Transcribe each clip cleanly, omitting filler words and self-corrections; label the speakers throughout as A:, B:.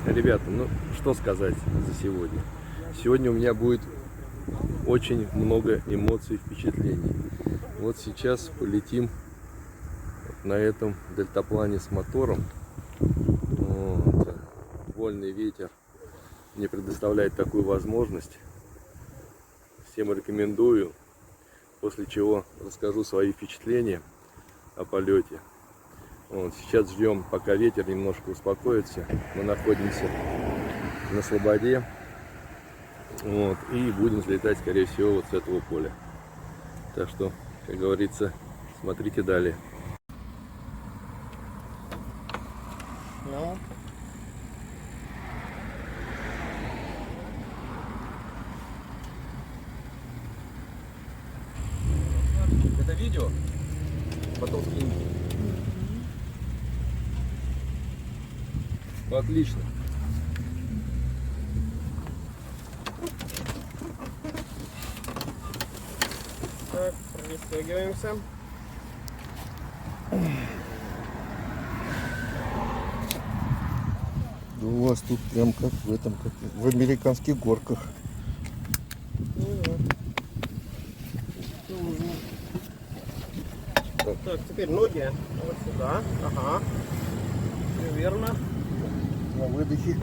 A: Ребята, ну что сказать за сегодня? Сегодня у меня будет очень много эмоций, впечатлений. Вот сейчас полетим на этом дельтаплане с мотором. Вот. Вольный ветер мне предоставляет такую возможность. Всем рекомендую. После чего расскажу свои впечатления о полете. Вот, сейчас ждем, пока ветер немножко успокоится. Мы находимся на слободе. Вот, и будем взлетать, скорее всего, вот с этого поля. Так что, как говорится, смотрите далее.
B: Ну.
A: Это видео? Потом скинь. Отлично.
B: Так, пристегиваемся.
C: Да у вас тут прям как в этом, как в американских горках.
B: Так, теперь ноги вот сюда. Ага. Все верно.
C: На выдохе.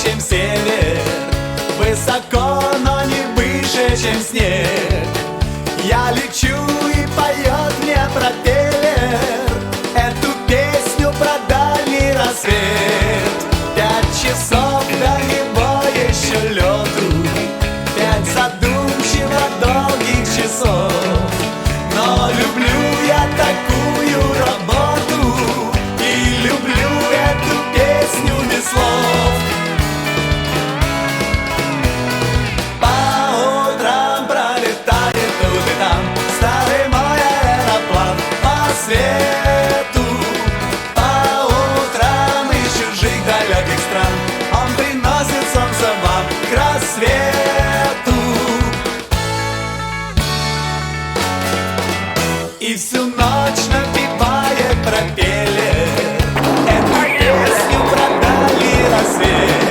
D: Чем север, высоко, но не выше, чем снег. Я лечу и поет мне пропеллер эту песню про дальний рассвет. 5 часов до него еще лету, 5 задумчиво долгих часов. Но люблю я такую работу и люблю эту песню без слов. Свету по утрам из чужих далеких стран он приносит солнце вам к рассвету. И всю ночь напевает пропеллер эту песню про дальний рассвет.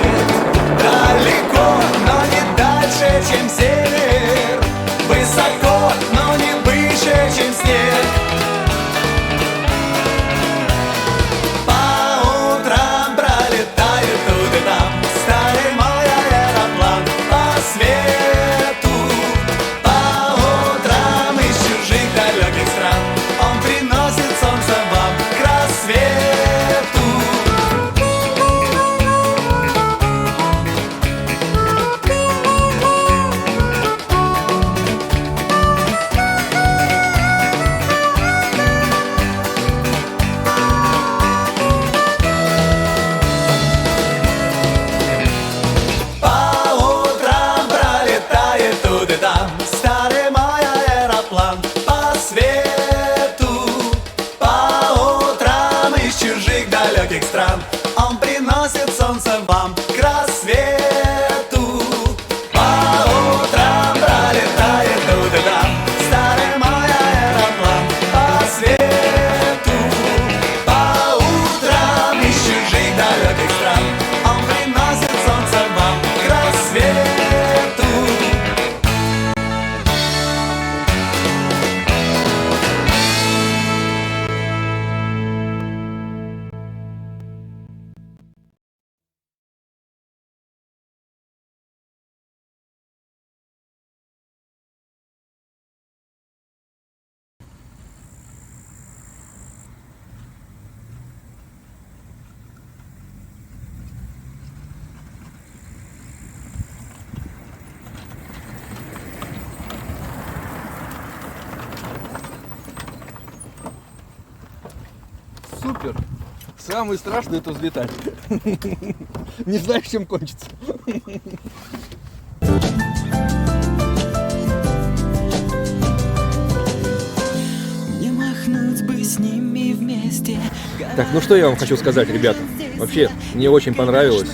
D: Далеко, но не дальше, чем север, высоко, но не выше, чем снег. Стран. Он приносит солнце вам к рассвету. По утрам пролетает туда-там старый мой аэроплан по свету. По утрам из чужих далеких стран он приносит солнце вам к рассвету.
A: супер. Самое страшное это взлетать. Не знаешь, чем кончится.
D: Не махнуть бы с ними вместе.
A: Так, ну что я вам хочу сказать, ребята. Вообще, мне очень понравилось.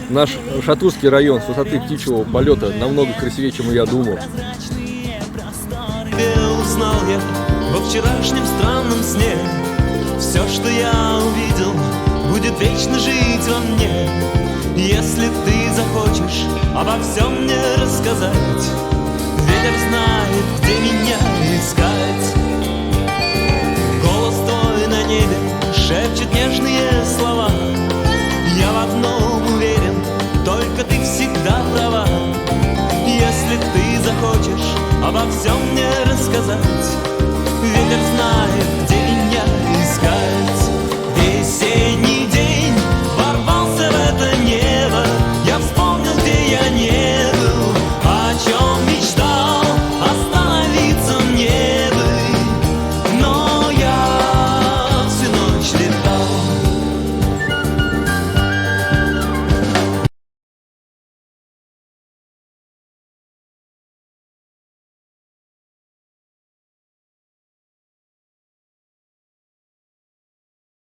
A: Наш Шатурский район с высоты птичьего полета намного красивее, чем я думал.
E: Узнал я во вчерашнем странном сне. Все, что я увидел, будет вечно жить во мне. Если ты захочешь обо всем мне рассказать, ветер знает, где меня искать. Голос твой на небе шепчет нежные слова. Я в одном уверен, только ты всегда права. Если ты захочешь обо всем мне рассказать, ветер знает,